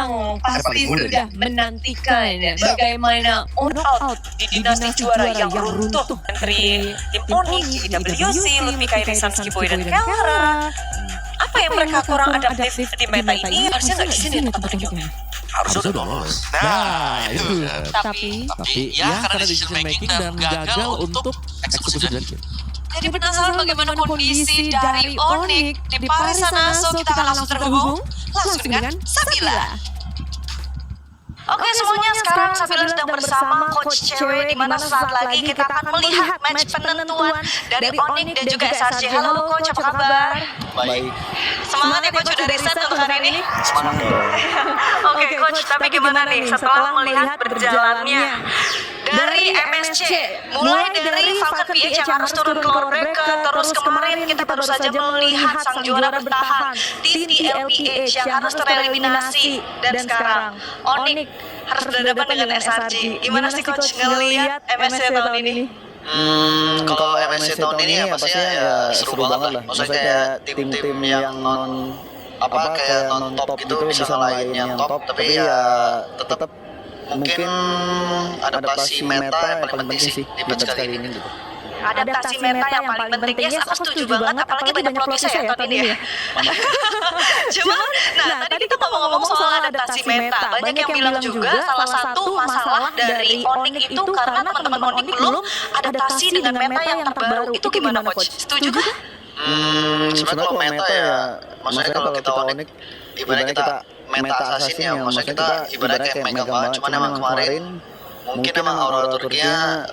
sekarang pasti sudah menantikan bagaimana on out di dinasti juara yang runtuh dari tim Onyx, IWC, Luffy, Kairi, Satsuki Boy, dan Kelra. Apa yang mereka kurang adaptif di meta ini? Harusnya nggak di sini tempat tunjuknya. Harusnya udah lolos. Nah, itu. Tapi ya karena decision making dan gagal untuk eksekusi dan kill. Jadi penasaran bagaimana kondisi dari Onyx di Paris sana, so kita akan langsung terhubung langsung dengan Sabila. Oke semuanya, sekarang Sabila sedang bersama Coach Cewek, di mana saat lagi kita akan melihat match penentuan dari Onyx dan juga SRJ. Halo Coach, apa kabar? Baik. Semangat ya Coach, udah reset untuk hari ini? Semangat. Oke Coach, tapi gimana nih setelah melihat berjalannya dari MSC, mulai dari Falcon PH yang harus turun ke Lawbreaker, terus kemarin kita baru saja melihat sang juara bertahan TTLPH yang harus tereliminasi, dan sekarang Onyx harus berhadapan dengan SRJ. Gimana sih Coach ngelihat MSC tahun ini? Kalau MSC tahun ini ya pastinya ya seru banget lah. Maksudnya kayak tim-tim yang non top gitu bisa ngalahin yang top, tapi ya tetap mungkin adaptasi meta yang paling penting sih di batch kali ini gitu. Adaptasi meta yang paling penting, yes aku setuju banget, apalagi banyak plot twist ya tahun ini ya. Cuman, nah tadi kita ngomong-ngomong soal adaptasi meta, banyak yang bilang juga salah satu masalah dari Onyx itu karena teman-teman Onyx belum adaptasi dengan meta yang terbaru. Itu gimana Coach? Setuju kan? Sebenarnya kalau meta ya, maksudnya kalau kita Onyx ibaratnya kita meta assassin ya, maksudnya kita ibaratnya kayak megang banget, cuman emang kemarin mungkin emang Aurora Turkiya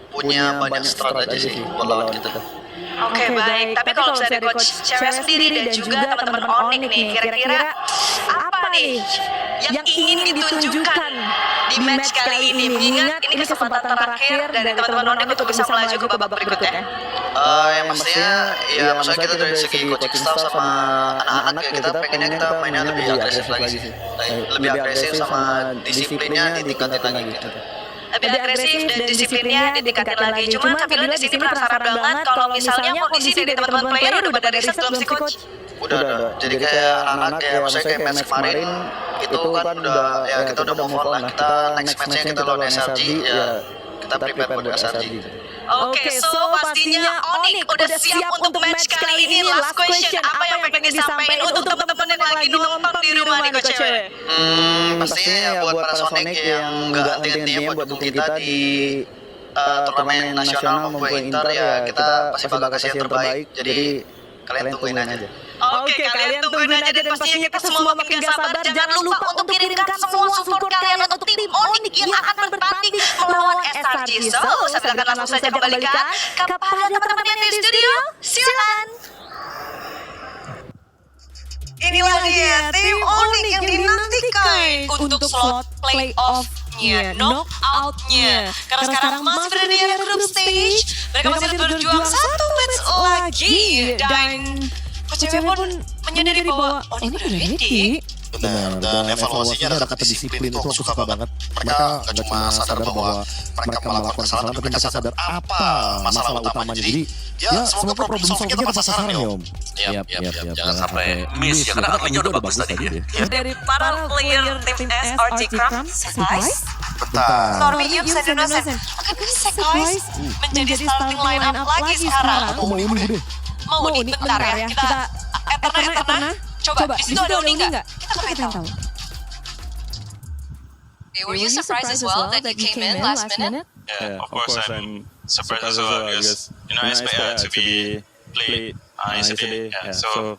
punya banyak strategi sih buat lawan kita. Oke baik, tapi kalau misalnya Coach Cewek sendiri dan juga teman-teman Onyx nih, kira-kira apa nih yang ingin ditunjukkan di match kali ini? Mengingat ini kesempatan terakhir dari teman-teman Onyx untuk bisa melaju ke babak berikutnya. Yang pastinya ya maksudnya kita dari segi coaching staff sama anak-anak ya kita pengennya kita mainnya lebih agresif lagi sih. Lebih agresif sama disiplinnya ditingkatin lagi. Lebih agresif dan disiplinnya ditingkatin lagi. Cuma Sabila di sini penasaran banget kalau misalnya kondisi dari teman-teman player udah pada riset belum sih Coach? Udah. Jadi kayak anak-anak ya maksudnya kayak match kemarin itu kan udah ya kita udah move on lah. Kita next matchnya kita lawan SRG ya kita prepare buat SRG. Oke, so pastinya Onyx udah siap untuk match kali ini. Last question, apa yang pengen disampaikan untuk teman-teman yang lagi nonton di rumah nih Coach Cewek? Pastinya ya buat para Sonic yang nggak henti-hentinya buat dukung kita di turnamen nasional maupun inter ya kita pasti bakal kasih yang terbaik. Jadi kalian tungguin aja. Oke, kalian tungguin aja dan pastinya kita semua makin gak sabar. Jangan lupa untuk kirimkan semua support kalian untuk tim Onyx yang akan bertanding melawan SRG. So, saya akan langsung saja kembalikan kepada teman-teman yang di studio. Silakan. Inilah dia tim Onyx yang dinantikan untuk slot playoff-nya, knockout-nya. Karena sekarang masih berada di group stage, mereka masih berjuang satu match lagi dan Coach Cewek pun menyadari bahwa Onyx udah ready. Benar, dan evaluasinya ada kata disiplin itu aku suka banget. Mereka gak cuma sadar bahwa mereka melakukan kesalahan, tapi mereka sadar apa masalah utamanya. Jadi ya semoga problem solvingnya tepat sasaran ya Om. Yap. Jangan sampai miss ya, karena artinya udah bagus tadi. Dari para player tim SRG Cram, Sekais, Bentar. Stormy Yps, dan Dosen. Akankah Sekais menjadi starting line up lagi sekarang? Aku mau ini deh. Mau nih, bentar ya. Kita Eterna. Coba, di situ ada Uni nggak? Kita pengen tahu. Were you surprised as well that you came in last minute? Yeah, of course I'm surprised as well because I expect to be played yesterday. Yeah, so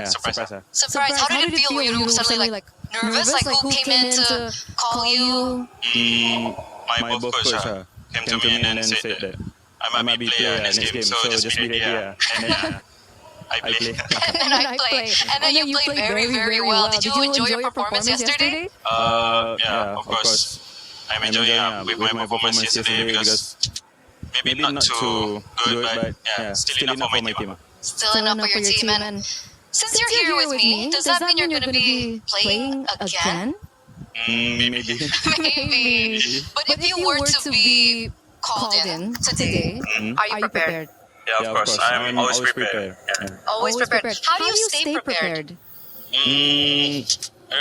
surprised. Surprised? How did it feel when you were suddenly like nervous? Like who came in to call you? My both coach came to me and said that I might be player in this game, so just be ready. And then I play. And then you played very, very well. Did you enjoy your performance yesterday? Yeah, of course. I'm enjoying with my performance yesterday because maybe not too good, but yeah, still enough for my team. Still enough for your team. And since you're here with me, does that mean you're going to be playing again? Maybe. Maybe. But if you were to be called in today, are you prepared? Yeah, of course. I'm always prepared. Always prepared. How do you stay prepared?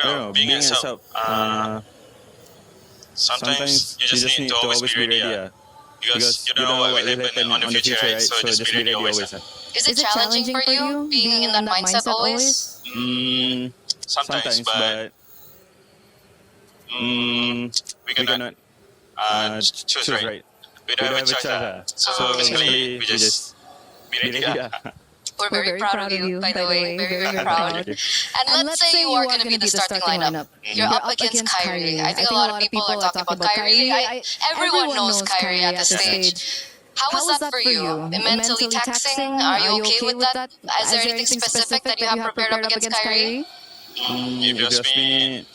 don't know, being a sub, sometimes you just need to always be ready, because you don't know what will happen on the future, right? So just be ready always. Is it challenging for you being in that mindset always? Sometimes, but we cannot choose, right? We don't have a choice. So basically, we just be ready. We're very proud of you, by the way. Very proud. And let's say you are going to be the starting lineup. You're up against Kyrie. I think a lot of people are talking about Kyrie. Everyone knows Kyrie at this stage. How was that for you? Mentally taxing? Are you okay with that? Is there anything specific that you have prepared up against Kyrie? If you ask me,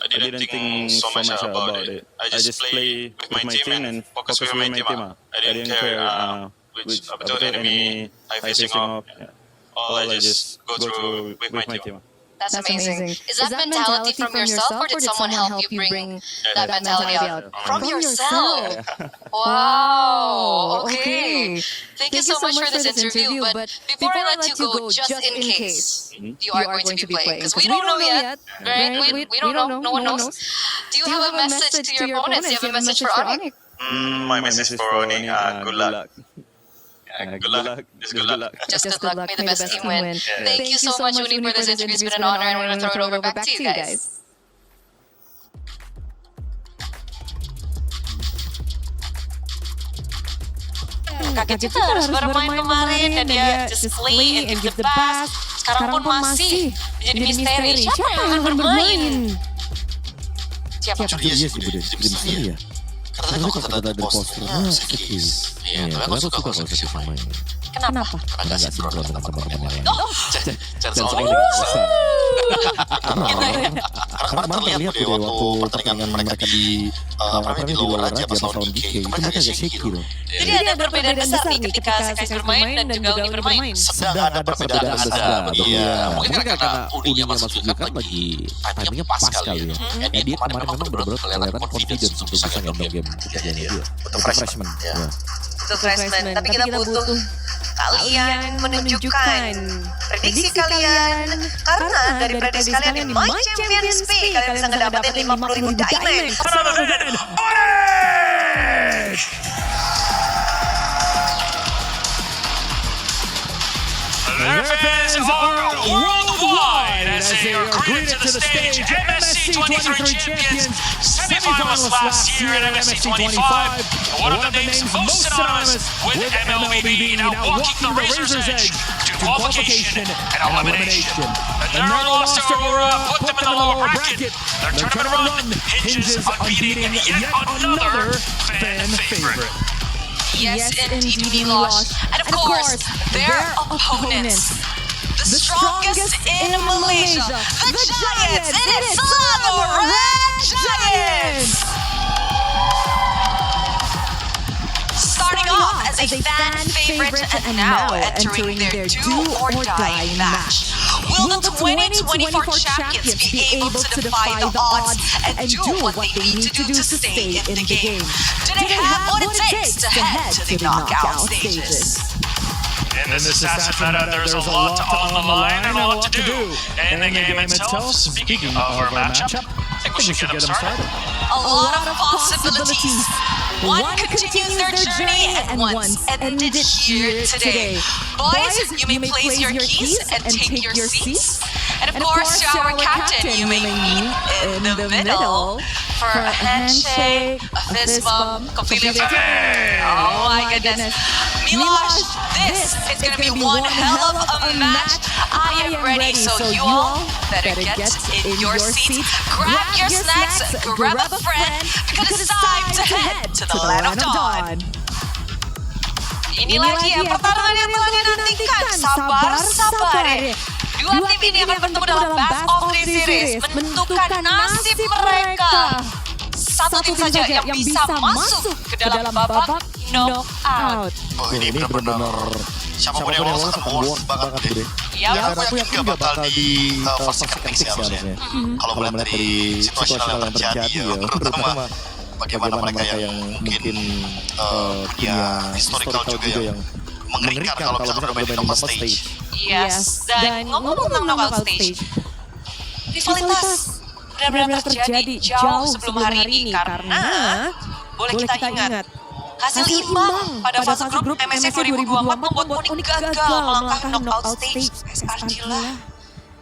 I didn't think so much about it. I just play with my team and focus with my team. I didn't care which enemy I facing off. All I just go through with my team. That's amazing. Is that mentality from yourself, or did someone help you bring that mentality out? From yourself? Wow. Okay. Thank you so much for this interview. But before I let you go, just in case you are going to be playing, because we don't know yet, right? We don't know. No one knows. Do you have a message to your opponents? Do you have a message for Onyx? My message for Onyx, good luck. Good luck. Just good luck. Just good luck. May the best team win. Thank you so much, Uni, for this interview. It's been an honor, and we're going to throw it over back to you guys. Kaget juga harus bermain kemarin dan dia just play and give the best. Sekarang pun masih menjadi misteri. Siapa yang akan bermain? Siapa? Iya sih, Bude. Jadi misteri ya. Karena kok kata dari posternya sekis. Iya, tapi aku suka kalau sekis main. Kenapa? Karena gak sinkron dengan teman-teman yang lain. Chance Oli. Karena kemarin terlihat deh waktu pertandingan mereka di di luar aja pas lawan DK, itu mereka agak shaky loh. Jadi ada perbedaan besar nih ketika sekis bermain dan juga Uni bermain. Sedang ada perbedaan besar. Iya, mungkin karena Uninya masuk juga kan lagi timingnya pas kali ya. Dia kemarin memang benar-benar kelihatan confidence untuk bisa ngendong game kejadian dia. Untuk freshman. Untuk freshman, tapi kita butuh kalian menunjukkan prediksi kalian, karena dari prediksi kalian di My Champions Pay kalian bisa ngedapetin 50.000 diamond. Their fans are worldwide as they are greeted to the stage. MSC 23 champions, semifinalists last year at MSC 25. One of the names most synonymous with MLBB, now walking the razor's edge to qualification and elimination. The Nerlost Aurora put them in the lower bracket. Their tournament run hinges on beating yet another fan favorite. Yes, indeed, Milosh. And of course, their opponents, the strongest in Malaysia, the Giants, and it's the Red Giants! Starting off as a fan favorite and now entering their do-or-die match. Will the 2024 champions be able to defy the odds and do what they need to do to stay in the game? Do they have what it takes to head to the knockout stages? In this assassin meta, there's a lot on the line and a lot to do. In the game itself, speaking of our matchup, I think we should get them started. A lot of possibilities. One continues their journey and one's ended here today. Boys, you may place your keys and take your seats. And of course, to our captain, you may meet in the middle for a handshake, a fist bump, complete. Oh my goodness. Milosh, this is going to be one hell of a match. I am ready, so you all better get in your seats, grab your snacks, grab a friend, because it's time to head to the land of dawn. Ini lagi ya pertarungan yang telah dinantikan. Sabar ya. Dua tim ini akan bertemu dalam Best of 3 Series, menentukan nasib mereka. Satu tim saja yang bisa masuk ke dalam babak knockout. Oh, ini benar-benar siapapun yang lolos akan worth banget deh. Ya, aku yakin nggak bakal di fase ketik sih harusnya. Kalau melihat dari situasional yang terjadi ya, terutama bagaimana mereka yang mungkin punya historical juga yang mengerikan kalau misalkan bermain di knockout stage. Yes, dan ngomong tentang knockout stage, rivalitas benar-benar terjadi jauh sebelum hari ini karena boleh kita ingat hasil imbang pada fase grup MSC 2024 membuat Onyx gagal melangkah knockout stage SRG lah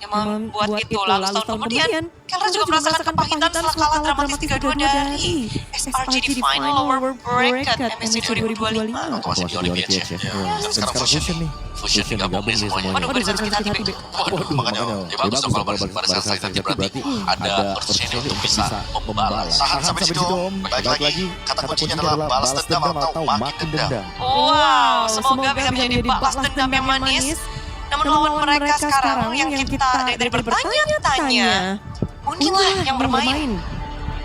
yang membuat itu. Lalu tahun kemudian Kelra juga merasakan kepahitan setelah kalah dramatis 3-2 dari SRG di final lower bracket MSC 2025. Masih di Olimpiade ya. Dan sekarang Fusion nih. Fusion digabung nih semuanya. Waduh, bener sakit hati Be. Waduh, makanya ya bagus dong kalau pada saat saja berarti ada opportunity untuk bisa membalas. Tahan sampai di situ Om. Baik lagi, kata kuncinya adalah balas dendam atau makin dendam. Wow, semoga bisa menjadi balas dendam yang manis. Namun lawan mereka sekarang yang kita dari bertanya-tanya, Uni yang bermain.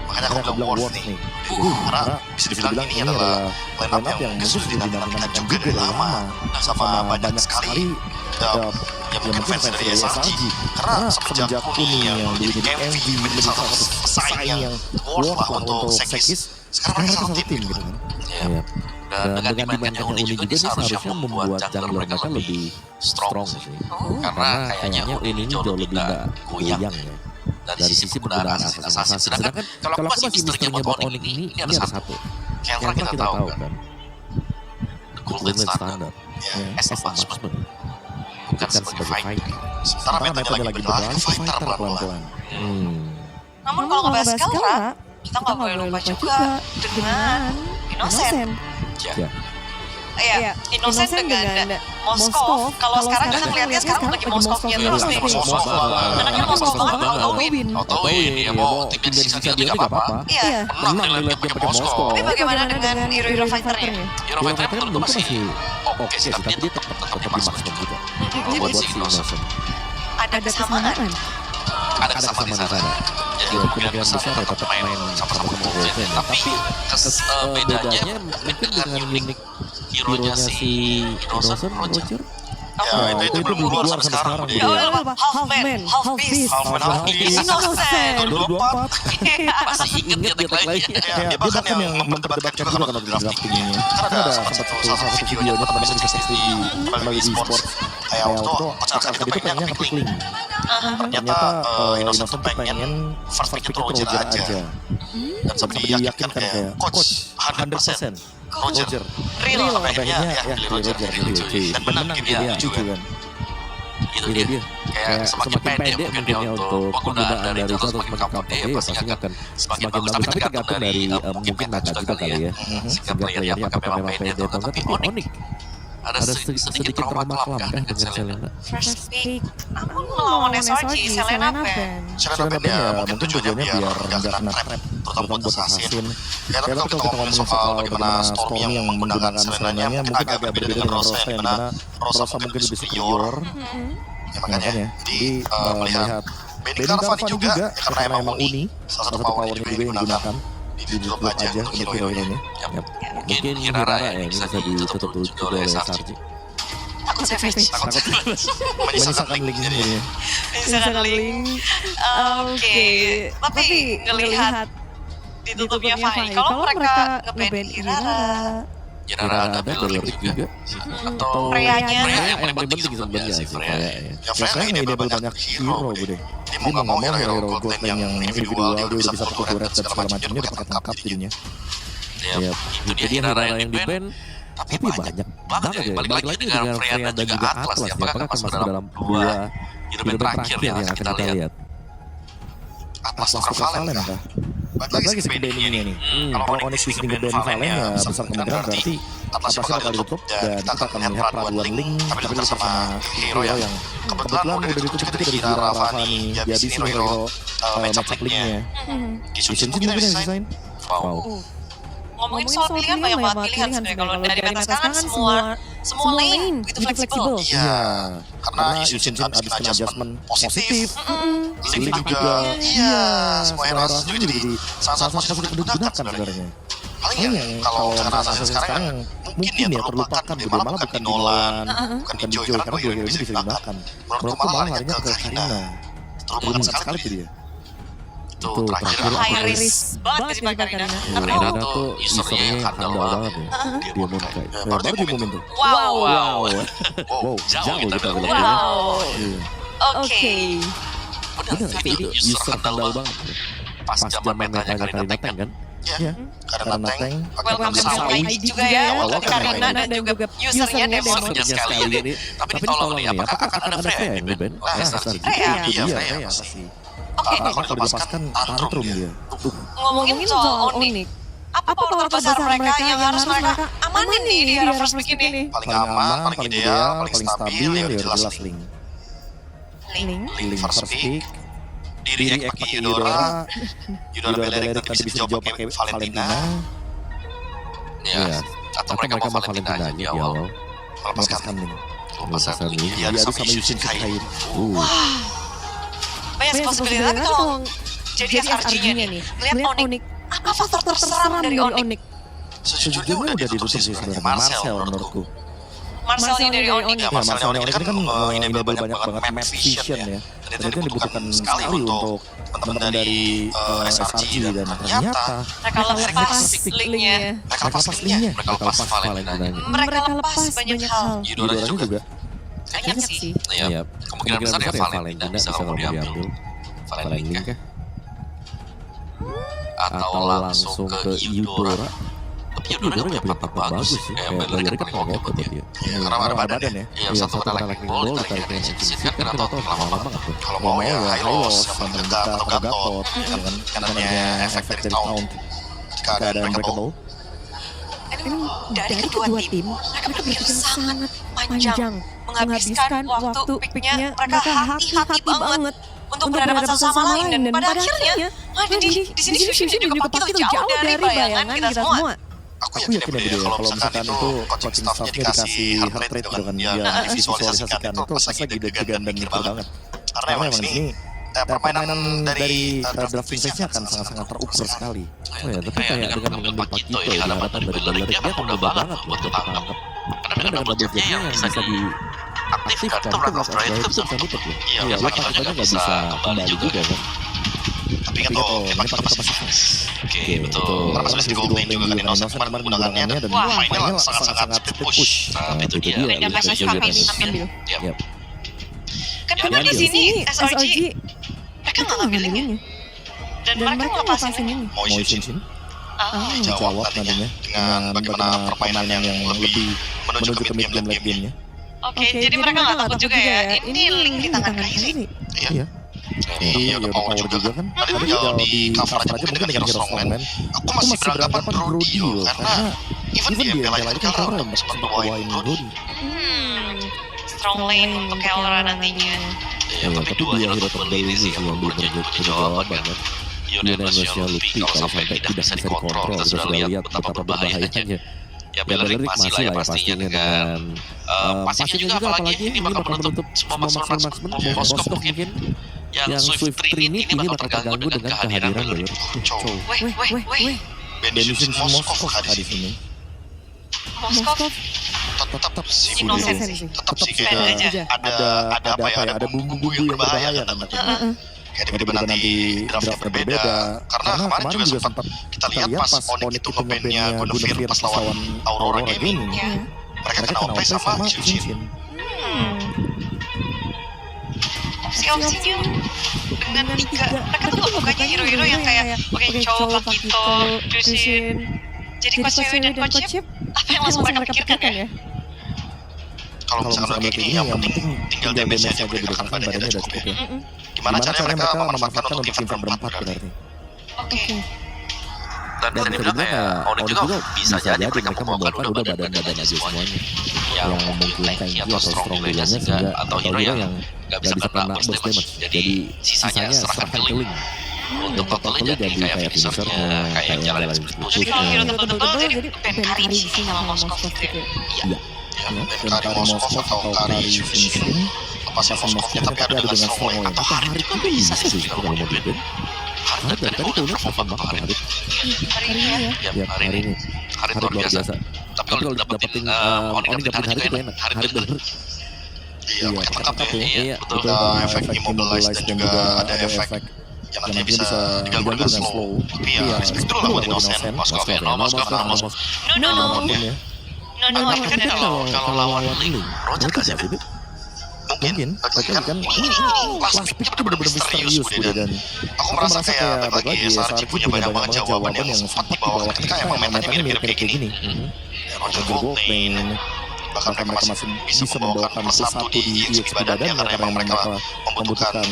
Makanya aku bilang worth nih. Karena bisa dibilang ini adalah line up yang musuh dinamakan juga dari lama. Sama banyak sekali yang mungkin fans dari SRG. Karena semenjak Uni yang jadi MV menjadi salah satu pesaing yang worth lah untuk Sekis, sekarang mereka satu tim gitu kan. Dan dengan dimainkannya Uni juga ini seharusnya membuat jungler mereka lebih strong sih. Karena kayaknya Uni ini jauh lebih gak goyang ya. Dari sisi penggunaan assassin. Sedangkan kalau aku masih misterinya buat Onyx ini ada satu. Yang kita tahu kan. The Golden Standard. As a marksman. Bukan sebagai fighter. Sementara metode lagi beralih ke fighter pelan-pelan. Namun kalau ngebahas Kelra, kita nggak boleh lupa juga dengan Innocent. Iya, Innocent dengan Moskov. Kalau sekarang kita lihatnya sekarang lagi Moskovnya terus nih. Anaknya Moskov banget mau win. Win, dia mau tim dari sisa dia nggak apa-apa. Iya. Menang dia pakai Moskov. Tapi bagaimana dengan Hero Fighter-nya? Hero Fighter menurut masih oke sih, tapi dia tetap di Moskov juga. Buat si Innocent. Ada kesamaan. Ada kesamaan di sana. Jadi kemungkinan besar ya tetap main sama-sama Golden. Tapi bedanya mungkin dengan unik hero-nya si Innocent, Roger. Ya, itu belum keluar sampai sekarang. Half-man, half-beast. Innocent. 24. Masih inget dia tag lainnya. Dia bahkan yang memperdebatkan juga kalau di drafting ini. Karena ada sempat salah satu videonya teman-teman bisa cek di melalui e-sport. Kayak waktu itu tadi itu pengennya ngepick link. Ternyata Innocent tuh pengen first pick itu Roger aja. Dan sampai diyakinkan kayak coach 100% Roger. Real. Akhirnya ya Roger dan menang dia juga kan. Itu dia. Kayak semakin pendek mungkin ya untuk penggunaan dari itu atau semakin counter ya pasti akan semakin bagus. Tapi tergantung dari mungkin naga juga kali ya. Sehingga playernya apakah memang pendek atau enggak. Tapi Onyx ada sedikit trauma kelam kan dengan Selena. First pick. Aku ngelawan SRG, Selena Band. Selena Band ya mungkin tujuannya biar nggak kena trap, terutama buat assassin. Ya tapi kalau kita ngomongin soal bagaimana Stormy yang menggunakan Selenanya mungkin agak berbeda dengan Rosa yang dimana Rosa mungkin lebih superior. Ya makanya, jadi melihat Benny Carvani juga, karena emang Uni, salah satu powernya juga yang digunakan. Di drop aja untuk hero-heronya. Mungkin Hirara ya ini bisa ditutup juga oleh SRG. Takut Savage. Menyisakan link ini. Menyisakan link. Oke. Tapi ngelihat ditutupnya Fai. Kalau mereka nge-ban Hirara ada Beloric juga. Atau Freya-nya. yang paling penting sebenarnya sih Freya ya. Freya ini dia banyak hero bude. Dia mau nggak mau hero gold lane yang individual dia udah bisa pukul turret dan segala macamnya udah pakai tangkap jadinya. Ya, itu dia Hirara yang di ban. Tapi banyak banget ya. Balik lagi dengan Freya dan juga Atlas ya. Apakah akan masuk dalam dua hero terakhir yang akan kita lihat? Atlas atau Valen kah? Balik lagi sih bandingnya nih. Kalau Onyx bisa nge-ban Valen ya besar kemungkinan berarti Atlasnya bakal ditutup dan kita akan melihat peraduan link tapi tetap sama hero yang kebetulan udah ditutup juga dari Hira Ravani. Jadi sih hero matchup linknya. Kishin mungkin yang bisa desain. Wow. Ngomongin soal pilihan banyak banget pilihan sebenarnya. Kalau dari meta sekarang semua lane itu fleksibel. Iya, karena Yushin abis kena adjustment positif. Link juga, iya, semua hero juga jadi salah satu yang digunakan sebenarnya. Paling ya kalau cara assassin sekarang yang mungkin ya terlupakan gitu, malah bukan di Nolan, bukan di Joy, karena dua hero ini bisa digunakan. Menurutku malah larinya ke Karina. Terlupakan sekali tuh dia. Itu terakhir high risk banget sih Pak Karina. Karina tuh usernya handal banget ya. Dia Moonlight. Baru di momen tuh. Wow. Jauh kita bilang. Wow. Oke. Bener, itu user handal banget. Pas zaman metanya Karina Tank kan? Iya, Karina Tank. Welcome to ID juga ya untuk Karina dan juga usernya Demon. Sekali ini. Tapi tolong nih, apakah akan ada Freya yang ngeband? Iya, Freya pasti. Oke, Karena kalau dilepaskan tantrum dia. ngomongin soal Onyx, apa power terbesar mereka yang harus mereka amanin nih di era first pick ini? Paling aman, paling ideal, paling stabil, ya jelas Link. Link first pick. Diri pakai Eudora. Eudora Beleric nanti bisa dijawab pakai Valentina. Ya, Atau mereka mau Valentina di awal. Melepaskan Link. Melepaskan Link. Dia harus sama Yushin Kain. Banyak possibility, tapi kalau jadi SRG-nya nih, lihat Onyx, apa faktor terseram dari Onyx? Sejujurnya udah ditutup sih sebenarnya Marcel menurutku. Marcelnya dari Onyx. Ya, Marcelnya ini kan enable banyak banget map vision ya. Dan itu dibutuhkan sekali untuk teman-teman dari SRG dan ternyata Mereka lepas linknya, mereka lepas linknya, mereka lepas Valentinanya. mereka lepas banyak hal. Eudora juga. Banyak sih. Iya, kemungkinan besar ya Valentina bisa kalau mau diambil. Valentina kah? Atau langsung ke Eudora. Tapi Eudora nggak punya papa bagus sih. Kayak Beleric kan mau ngotot dia. Karena ada badan ya. Iya, satu kena lightning bolt, ditarik ke Shin kan kena tau lama banget tuh. Kalau mau ya Hylos, sama Gatot, kanannya efek dari Taunt. Jika ada Unbreakable. Dari kedua tim, mereka berpikir sangat panjang, menghabiskan waktu picknya. Mereka hati-hati banget untuk berhadapan satu sama lain, dan pada akhirnya di sini Yushin dan juga Pakito jauh dari bayangan kita semua. Aku yakin ya kalau misalkan itu coaching staffnya dikasih heart rate gitu kan, dia visualisasikan itu pas lagi deg-degan dan mikir banget. Karena emang di sini permainan dari drafting stage-nya akan sangat-sangat terukur sekali. Oh ya, tapi kayak dengan mengambil Pakito ya, harapan dari Beleric dia akan mudah banget buat ketangkep. Karena dengan double jabnya yang bisa diaktifkan, itu Blast of Riot itu bisa nutup loh. Iya, Pakitonya nggak bisa kembali juga kan. Tapi kan tuh, Pakito pasti sukses. Oke, betul. Karena masih di Golding juga kan, Innocent kemarin menggunakannya, dan final sangat-sangat split push. Nah, itu dia. Dan PSS ambil. Iya. Kenapa di sini SRG mereka nggak ngambil ini? Dan mereka ngelepasin ini. Mau Shin Jawab nantinya dengan bagaimana permainan yang lebih menuju ke mid-game late game-nya. Oke, jadi mereka nggak takut juga ya. Ini link di tangan kiri. Iya. Iya, udah power juga kan. Tadi kalau di cover aja mungkin dengan Hero Strongman, aku masih beranggapan Brody loh, karena even di MPL lain kan Aura sempat bawain Brody. Strong lane untuk Kelra nantinya. Ya, tapi dua hero terbaik ini sih yang berjawaban kan. Ion Emotional Lupi kalau sampai tidak bisa dikontrol, kita sudah lihat betapa berbahayanya. Ya Beleric masih lah ya pastinya dengan pastinya juga apalagi ini bakal menutup semua maksimal Moskov mungkin. Yang Swift Trinity ini bakal terganggu dengan kehadiran Beleric. Weh. Benison Moskov di sini. Moskov Tetap sih, Innocent sih. tetap sih kayak ada apa ya, ada bumbu-bumbu yang berbahaya kan kayak tiba-tiba nanti draftnya berbeda, karena kemarin juga sempat kita lihat pas Onyx itu nge-bandnya Guinevere pas lawan Aurora Gaming, mereka kena OP sama Shin. Opsi-opsinya dengan tiga, mereka tuh bukannya hero-hero yang kayak oke Chow, Pakito, Jushin, jadi Coach Wewe dan Coach Chip, apa yang langsung mereka pikirkan ya? Kalau misalkan kayak gini, yang penting tinggal damage-nya aja gitu, kan badannya udah cukup ya. Gimana caranya mereka memanfaatkan untuk invade berempat berarti? Oke. Dan bisa dibilang kayak Onyx juga bisa jadi mereka membuatkan udah badan-badan aja semuanya yang mungkin tanky atau strong dulunya sehingga atau hero yang gak bisa kena burst damage, jadi sisanya serahkan killing. Untuk totalnya jadi kayak finishernya, kayak jalan Jadi kalau hero tebel-tebel jadi Ben Kari di sini sama Moskov gitu ya? Iya. Kari Moskov atau Kari Shin, lepasan Moskovnya tapi ada dengan strong lane. Atau Harit juga bisa sih kalau mau di band. Harit dari tadi tuh fun banget Harit. Ya hari ini Harit luar biasa. Tapi kalau dapetin Onyx dapetin Harit itu enak. Harit bener. Iya, pakai tangkap ya. Iya, betul. Efek immobilize dan juga ada efek yang nanti bisa diganggu dengan slow. Tapi ya, itu lah buat Innocent. Moskov ya, Moskov. No, Kalau lawan ini, Roger gak sih? Mungkin lagi kan ini last pick itu bener-bener misterius Bude, dan aku merasa kayak balik lagi SRG punya banyak banget jawaban yang sempat dibawa ketika emang metanya mirip-mirip kayak gini. Roger Goldman, bahkan mereka masih bisa membawakan satu di EXP badannya karena emang mereka membutuhkan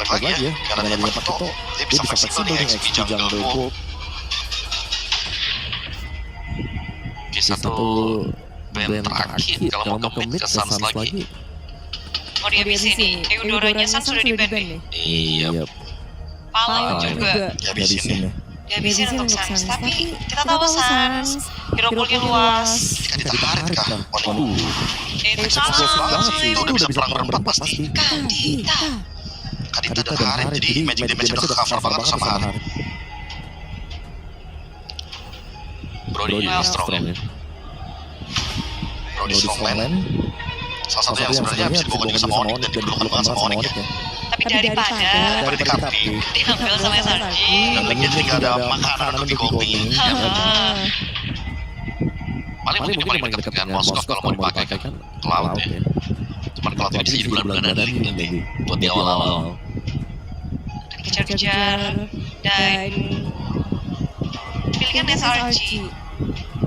balik lagi ya, karena dia dapat itu dia bisa fleksibel di XP Jungle Gold. Satu band terakhir kalau mau commit ke Suns lagi. Oh dia bisa nih. Eudoranya Suns sudah di ban nih. Iya. Palau juga. Ya habisin ya. Dihabisin untuk Suns. Tapi kita tahu Suns hero poolnya luas. Kita ditarik kah? Itu Explosive banget sih, itu Suns. udah bisa perang berempat pasti. Kadita dan Harit, jadi magic damage udah ke-cover banget sama Harit. Brody strong ya. Brody Strongman, salah satu yang sebenarnya bisa dibawa juga sama Onyx dan diperlukan banget sama Onyx ya. Tapi daripada Dikapi. diambil sama SRG. Dan lagi jadi nggak ada makanan untuk digoping. Paling mungkin paling dekat dengan Moskov kalau mau dipakai kan ke laut ya. Cuman kalau tidak bisa jadi bulan-bulanan ini buat di awal-awal. Kejar-kejar dan pilihan SRG.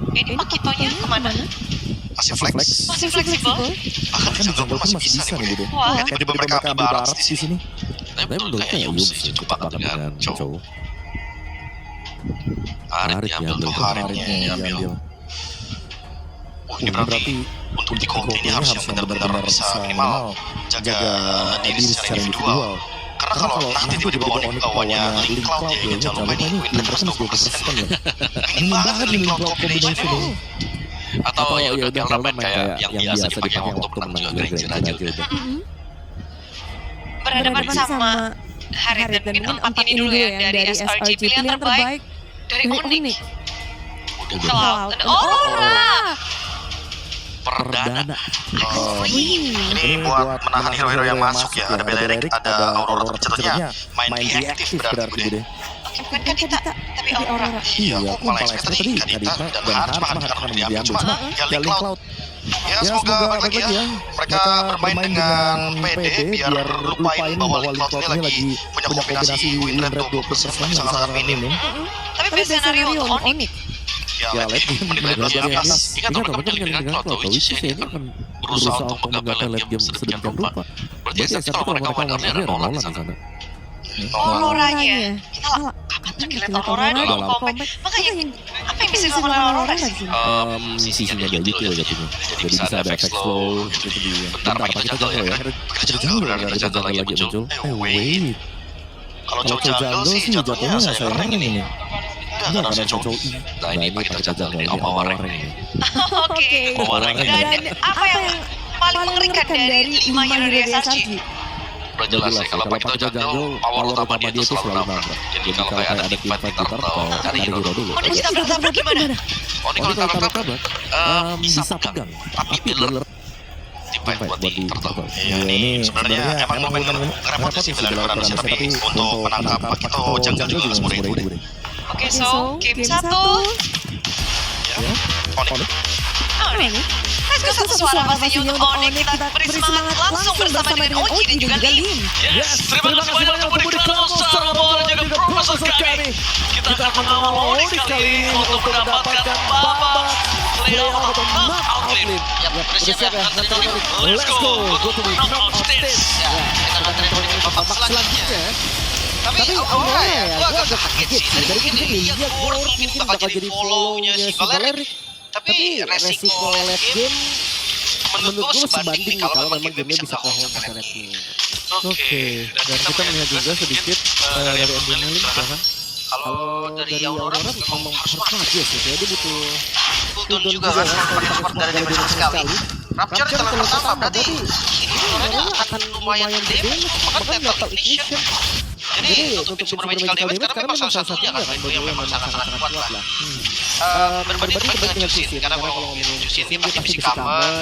Ini Pakitonya kemana? Masih flex. Masih fleksibel. Bahkan di jungle pun masih bisa nih Bude. Wah. Kayak tiba mereka ambil barat di sini. Tapi menurut kayak Yum sih cukup banget dengan Chow. Harit diambil tuh. Haritnya yang diambil. Ini berarti untuk di konti ini harus yang benar-benar bisa minimal jaga diri secara individual. Karena kalau nanti tiba-tiba Onyx bawanya Link Cloud ya, jangan lupa ini Link Cloud masih 20% ya. Minim banget Link Cloud combination ini. Atau ya udah yang main kayak yang biasa dipakai waktu menang juga Granger aja udah. Berhadapan sama Harit dan mungkin empat ini dulu ya dari SRG. Pilihan terbaik dari Onyx. Cloud dan Aura. Perdana. Ini buat menahan hero-hero yang masuk ya. Ada Beleric, ada Aurora, tapi jatuhnya main reaktif berarti Bude. Oke, bukan Kadita, tapi Aurora. Iya, aku malah expect tadi Kadita dan Harit akan diambil. Cuma ya Link Cloud. Ya semoga balik lagi ya. Mereka bermain dengan PD biar lupain bahwa Link Cloud ini lagi punya kombinasi win rate 20% yang sangat minim. Tapi best scenario untuk Onyx. Ya late game menit di atas. Ingat mereka kan dengan Cloud atau Witches ya ini kan berusaha untuk menggapai late game sedemikian rupa. Berarti SRT kalau mereka main early ada Nolan di sana. Auroranya. Kita kapan tuh ngeliat Aurora di kompak. Makanya apa yang bisa dilakukan Aurora sih? Sisinya dia gitu ya jatuhnya. Jadi bisa ada efek slow gitu di. Bentar kita jungle ya. Kita jungle Kita jungle lagi muncul. Wait. Kalau jungle sih jatuhnya saya ring ini. Enggak ada cowok. Nah ini kita jungle ini Aurora ini. Oke. Dan apa yang paling mengerikan dari 5 hero dari SRG? Udah jelas ya, kalau Pak kita jungle, power utama dia itu selalu nambah. Jadi kalau kayak ada teamfight gitar atau cari hero dulu. Oh, kita bertabrak gimana? Oh, ini kalau tabrak-tabrak bisa pegang, tapi dealer teamfight buat di turtle. Iya, ini sebenarnya emang repot sih bela sih, tapi untuk menangkap Pakito jungle juga semudah itu. Oke, so game 1. Onyx. Let's go satu suara pastinya untuk Onyx. Kita beri semangat langsung bersama dengan Oji dan juga Lim. Yes, terima kasih banyak untuk Budi Kramos, Sarabon, dan juga Profesor kami. Kita akan mengawal Onyx kali ini untuk mendapatkan babak playoff knockout game. Bersiap ya. Let's go to the knockout stage. Kita akan terima di babak selanjutnya. Tapi Aurora ya, gue agak kaget sih. Dari ini lihat Aurora mungkin bakal jadi follow-nya si Valeric. Tapi resiko late game menurut gue sebanding kalau memang gamenya bisa ke-hold sampai late game. Oke, dan kita melihat juga sedikit dari endingnya Lim, bahkan Kalau dari Aurora memang harus maju sih, dia butuh cooldown juga kan, pakai support dari damage sama sekali. Rapture di talent pertama, berarti ini Auroranya akan lumayan gede, bahkan Lethal Ignition. Jadi untuk sumber magical damage karena memang salah satunya kan itu yang memang sangat-sangat kuat lah. Berbanding dengan Jusin, karena kalau ngomongin Jusin dia pasti bisa common.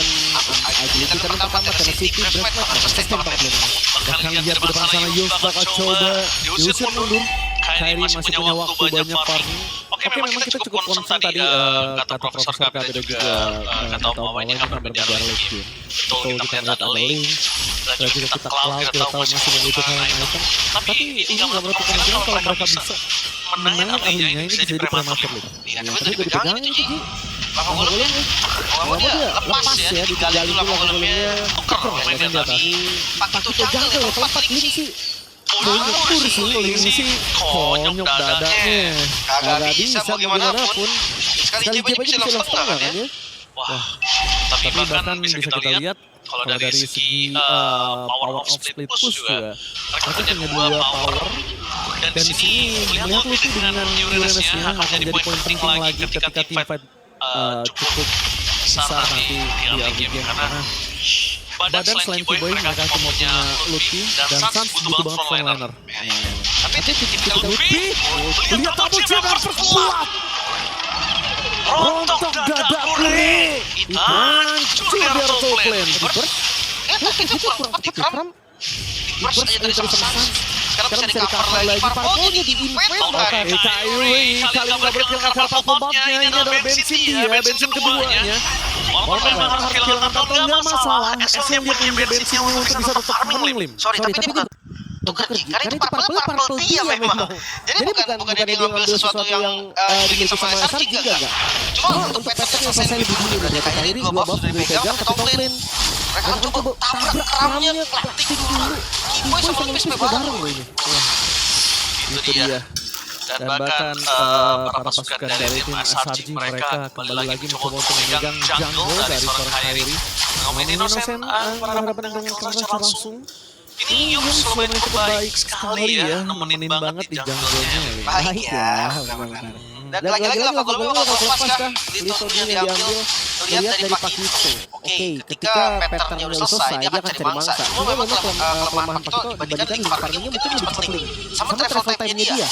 Agility kan pertama karena City, Breastplate, dan Sustain banget dia. Bahkan lihat di depan sana Yus bakal coba diusir mundur. Kyrie masih punya waktu banyak farming. Oke, memang kita cukup concern tadi kata Profesor KB dan juga kata Om Awanya kan berbeda late game. Betul, kita lihat ada Link. dan juga kita Cloud, kita tahu masih membutuhkan hal item. Tapi ini nggak menutup kemungkinan kalau mereka bisa menang early-nya ini bisa jadi prematur loh. Iya, Ya, tapi tapi udah udah dipegangin dipegangin itu itu Ji. Ji. Lava Golem Golem ya. Lava dia lepas ya, ditinggalin dulu Lava Golemnya. Tuker mainnya tadi. Pakito jungle ya, level 4 Link sih. Tur sih, Link sih konyok dadanya. Kagak bisa mau gimana pun. Sekali Sekali jeb aja bisa langsung setengah kan ya? Wah, tapi bahkan bisa kita lihat kalau dari segi power of split push juga mereka punya dua power, dan di sini melihat Luffy dengan Uranusnya akan jadi poin penting lagi ketika tim fight cukup besar nanti di early game, karena badan selain Keyboy mereka cuma punya Luffy dan Sans butuh banget frontliner. Tapi tipikal Luffy lihat double jump berkuat, rontok dada Bre, hancur di Turtle Plan. Tapi itu kurang tepat Ikram. Burst aja tadi sama Sans. Sekarang bisa di-cover lagi. Parpolnya di-invade bahkan. Kali nggak berkill karena pop-popnya. Ini adalah bensin dia, bensin keduanya. Walaupun memang harus kehilangan karton nggak masalah. Asal dia punya bensinnya untuk bisa tetap farming Lim. Sorry, tapi ini bukan karena itu purple dia memang. Jadi bukan dia ngambil sesuatu yang dimiliki sama SR juga enggak. Cuma untuk pattern yang selesai lebih dulu dari Kairi, dua buff sudah dipegang ke top lane. Mereka coba tabrak keramnya, planting dulu. Keyboy sama Luffy sampai bareng loh ini. Itu dia. Dan bahkan para pasukan dari tim SRG mereka kembali lagi mencoba untuk memegang jungle dari seorang Kairi. Ngomongin Innocent berhadapan dengan Crunch langsung. Ini Yung selalu cukup baik sekali ya, nemenin banget di jungle-nya. Baik ya, benar-benar. Dan lagi-lagi Lava Golem bakal lepas kan, Little yang diambil, lihat dari Pakito. Oke, ketika pattern-nya udah selesai, dia akan cari mangsa. Cuma memang kelemahan Pakito dibandingkan link farming-nya mungkin lebih cepat Link. Sama travel time-nya dia.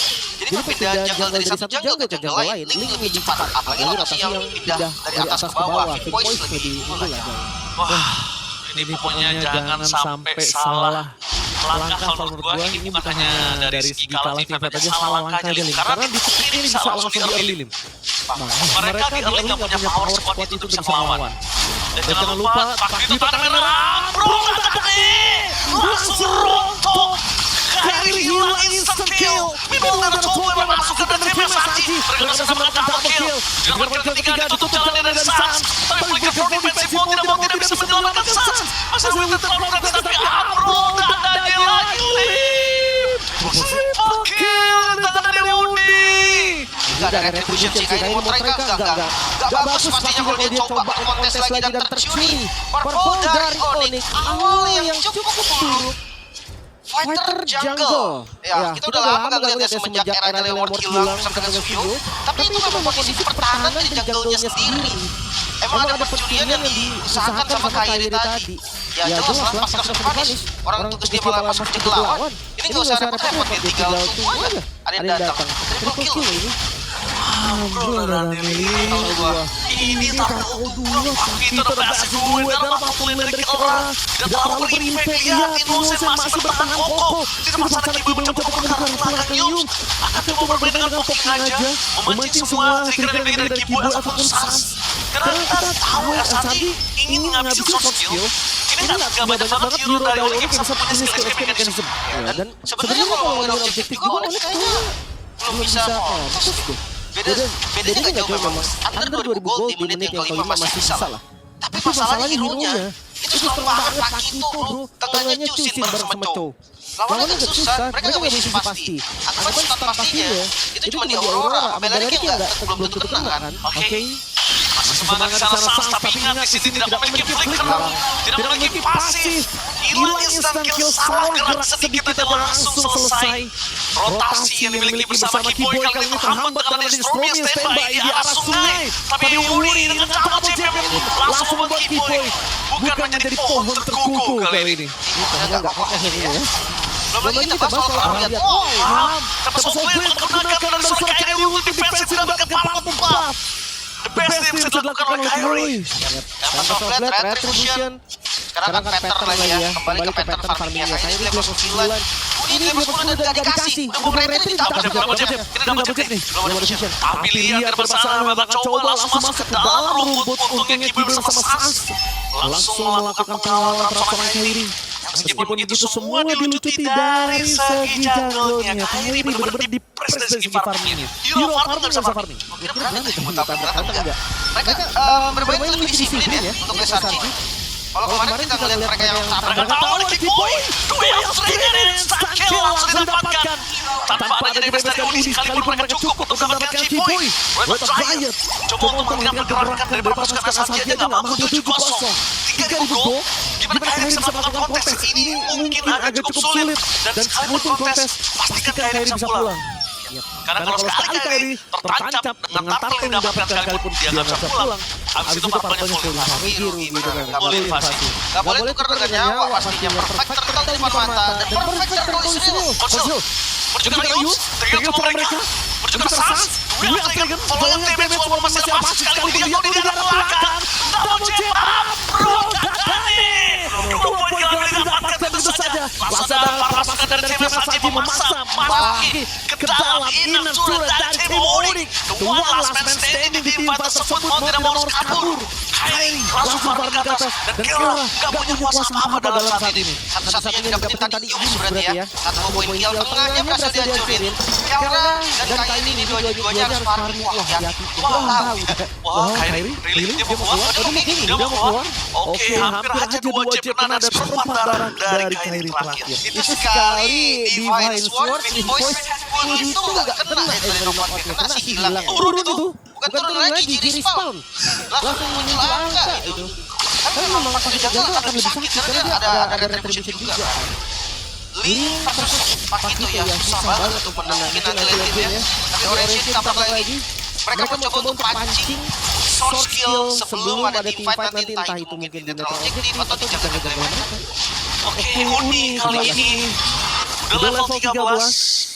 Jadi pindah jungle dari satu jungle ke jungle lain, Link lebih cepat. Apalagi rotasi yang pindah dari atas ke bawah, Pinpoint lebih unggul aja. Wah, ini pokoknya jangan sampai salah langkah. Kalau menurut gua ini bukan hanya dari segi kalah tim fight aja, salah langkah aja Lim, karena di titik ini bisa langsung di early Lim. Mereka di early nggak punya power squad itu untuk bisa melawan. Dan jangan lupa Pakito tangan merah, bro, langsung rontok. Kairi hilang instant kill. Minimal dan coba masuk ke tim SRG. Mereka bisa mendapatkan double kill. Dengan kill ketiga ditutup jalannya dari Sans. Tapi Flicker for defensive mode tidak bisa menyelamatkan Sans. Masih Winter Progress tapi bro, dadanya lagi Lim. Triple kill di tangan dari Undi. Gak ada retribution sih kayaknya mau mereka gak bagus pastinya kalau dia coba kontes lagi dan tercuri. Purple dari Onyx awal yang cukup buruk. Fighter jungle. Ya, kita udah lama gak ngeliat semenjak era Leeward hilang sampai ke Suyo. Tapi itu memang kondisi pertahanan dari jungle-nya sendiri. Emang ada pencurian yang diusahakan sama Kairi tadi. Ya jelas lah, pas kasus Vanis, orang tugas dia malah masuk ke lawan. Ini gak usah repot-repot, dia tinggal tunggu aja. Ada yang datang. Triple kill ini. Bro, ini tahu dua Pakito udah kasih gue dalam waktu yang dari kelar. Tidak terlalu berimpact, lihat Innocent masih bertahan kokoh. Tidak masalah Keyboy mencoba mengarahkan Yung. Akan coba bermain dengan Poking aja, memancing semua kira-kira dari Keyboy ataupun Sans. Karena kita tahu SRG ingin ngabisin soft skill. Ini nggak banyak banget hero dari Onyx yang bisa punya skill mekanisme. Dan sebenarnya kalau ngomongin objektif juga Onyx kayaknya belum bisa fokus tuh. Bedanya gak jauh memang. Under 2000 gold di menit yang kelima masih bisa lah. Tapi masalahnya hero-nya itu strong banget Pakito bro. Tengahnya Cusin bareng sama Chow. Lawannya gak susah, mereka gak bisa pasti. Anggapan stun pastinya itu cuma di Aurora. Amelariknya belum tentu kena kan. Oke. Masih semangat di sana Sans, tapi ingat di sini tidak memiliki flicker, tidak memiliki pasif. Hilang instant kill, salah gerak sedikit aja langsung selesai. Rotasi yang dimiliki bersama Keyboy kali ini terhambat karena di Stormy yang standby di arah sungai. Tapi Uri dengan double jab yang langsung membuat Keyboy bukan menjadi pohon terkukuh kali ini. Ini gak fokus ini ya. Belum lagi kita bahas soal Arliat. Wow, dapat supply menggunakan dari seorang Kairi untuk defensif dan mendapatkan power buff. The best team sudah dilakukan oleh Kairi. Tanpa flat, retribution. Sekarang kan pattern lagi ya. Kembali ke pattern farmingnya. Kairi level 9. Ini level 10 dan gak dikasih. Udah mau retri, double jab. Ini double jab nih. Tapi lihat bersama bakal coba langsung masuk ke dalam rumput. Untungnya Keyboy bersama Sans langsung melakukan pengawalan terhadap Kairi. Meskipun begitu semua dilucuti dari segi jungle-nya. Kairi benar-benar dipres dari segi farming-nya. Hero farming nggak bisa farming. Kira berani tuh enggak. Mereka bermain lebih disiplin ya untuk SRG. Kalau kemarin kita ngeliat mereka yang tabrak Tahu lagi boy. Duel Stringer instant kill langsung didapatkan. Tanpa ada damage dari Uni sekalipun mereka cukup untuk mendapatkan key point. Red Giant coba untuk menghentikan pergerakan dari pasukan SRG aja nggak mampu 7-0. 3.000 gol. Gimana Kairi bisa melakukan kontes ini mungkin agak cukup sulit. Dan sekalipun kontes pastikan Kairi bisa pulang. Karena kalau sekali Kairi tertancap dengan turtle yang didapatkan sekalipun dia nggak bisa pulang. Habis itu partnernya full invasi. Gak boleh invasi. Gak boleh tukar dengan nyawa pastinya. Perfect turtle dari mata. Dan perfect turtle di sini. Berjuga Yus, Trigger coba mereka. Berjuga Sans, Duel Trigger, follow damage walaupun masih apa sekalipun dia di arah belakang. Double jab, bro, Katane. 2 poin kali didapatkan tentu saja. Lazada para pasukan dari tim SRG memaksa maki ke dalam inner turret dari tim Onyx. The one last man standing di tim fight tersebut mau tidak mau harus kabur. Kairi langsung farming ke atas dan Kira gak punya kuasa apa-apa dalam saat ini. Satu-satunya yang dapetin tadi Yus berarti ya. 1 poin kill tengahnya berhasil dihancurin. Kelra dan Kairi ini dua-duanya harus farming. Wah hati-hati. Wah Kairi, really? Dia mau keluar? Dia mau keluar? Oke, hampir aja 2 jab kena dan seperempat darah dari Kairi terakhir. Itu sekali Divine Sword, Invoice full itu gak kena dari nomornya. Kena sih hilang. Turun itu. Bukan turun lagi, di respawn. Langsung muncul angka itu. Tapi memang pakai jagal akan lebih sakit karena dia ada retribution juga. Link versus Pak itu ya susah banget untuk menangin nanti ya. Tapi Orange tambah lagi. Mereka mencoba untuk pancing source skill sebelum ada team fight nanti entah itu mungkin di netral objektif atau di jaga-jaga mereka. Oke, Uni kali ini udah level 13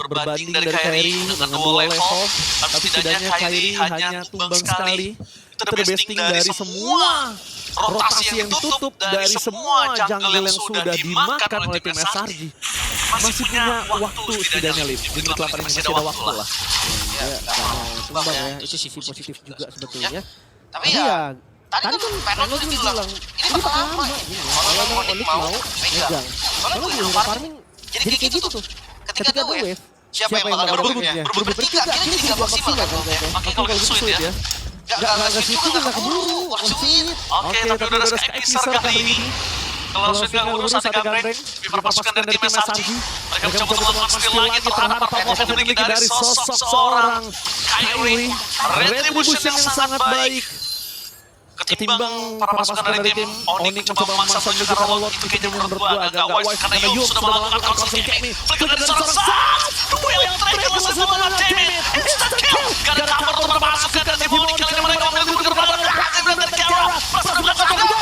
berbanding dari Kairi dengan 2 level. Tapi setidaknya Kairi hanya tumbang sekali. Itu the besting dari semua rotasi yang ditutup, dari semua jungle yang sudah dimakan oleh tim SRG. Masih punya waktu setidaknya Lim. Di menit 8 ini masih ada waktu lah. Ya, tumbang ya. Itu sisi positif juga sebetulnya. Tapi ya tadi kan Penol juga bilang ini bakal lama ini. Kalau Onyx mau megang. Kalau belum farming jadi kayak gitu tuh. Ketika ada wave, siapa yang bakal berebutnya? Berebut bertiga, akhirnya tidak maksimal kan. Oke, kalau gitu sulit ya. Gak situ juga gak keburu, sulit. Oke, tapi udah ada Sky Pisar kali ini. Kalau sudah ngurus ada gambreng, Viper pasukan dari tim SRG. Mereka mencoba untuk melakukan steal lagi terhadap apa yang dimiliki dari sosok seorang Kairi. Retribution yang sangat baik. Ketimbang para pasukan dari tim Onyx mencoba memasang juga Rolot, itu kayaknya menurut gua agak wise karena Yum sudah melakukan counter Kemi. Flicker dari seorang Sans, duel yang terakhir langsung melakukan damage, instant kill. Karena cover untuk para pasukan dari tim Onyx kali ini mereka mengambil keberatan dari Kera.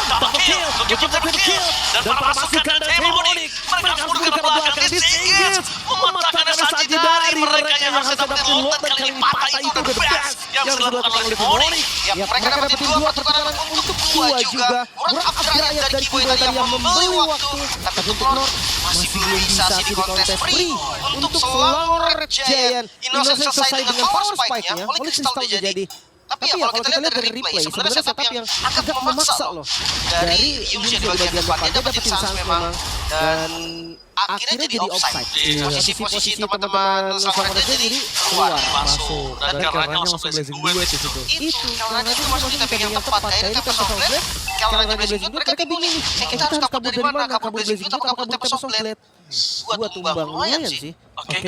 Double kill, double kill. Dan para pasukan dari tim Onyx mereka mundur ke belakang, disengage, mematahkan SRG dari mereka yang harus dapetin lot dan kali ini patah itu the best yang sudah dilakukan oleh tim Onyx. Ya mereka dapetin 2 pertukaran untuk 2 juga. Murah upgrade dari Kiboy tadi yang membeli waktu. Tapi untuk North masih belum bisa sih di kontes free. Untuk Flower Giant Innocent selesai dengan Power Spike-nya, Holy Crystal jadi. Tapi ya kalau kita lihat dari replay, sebenarnya setup yang agak memaksa loh. Dari Yus yang di bagian depannya dapetin Sans memang. Dan akhirnya jadi offside. Posisi teman-teman Flower Giant jadi keluar. Masuk. Dan karena langsung blazing duet di situ. Itu karena itu masuk di timing yang tepat. Kayak itu kan Softblade, kalau aja Blazing Duet mereka bingung nih. Kita harus kabur dari mana? Kabur Blazing Duet apa kabur Tempo Softblade? 2 tumbang lumayan sih. Oke,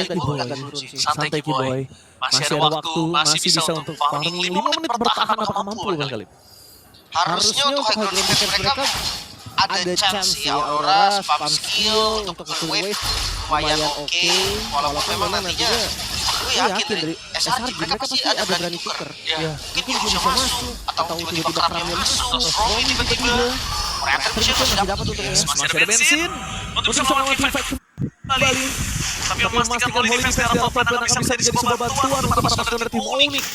santai Kiboy. Masih ada waktu, masih bisa untuk farming 5 menit bertahan apakah mampu kan kali? Harusnya untuk high ground impact mereka ada chance ya. Aura, spam skill untuk wave lumayan oke. Walaupun memang nantinya gue yakin dari SRG mereka pasti ada berani tuker. Mungkin bisa masuk atau tiba-tiba Kramnya masuk, Romy tiba-tiba Retribution masih dapat untuk masih ada bensin untuk bisa melawan team fight kembali. Tapi memastikan Holy Defense dan Alpha akan bisa menjadi sebuah bantuan untuk para pasukan dari tim Onyx.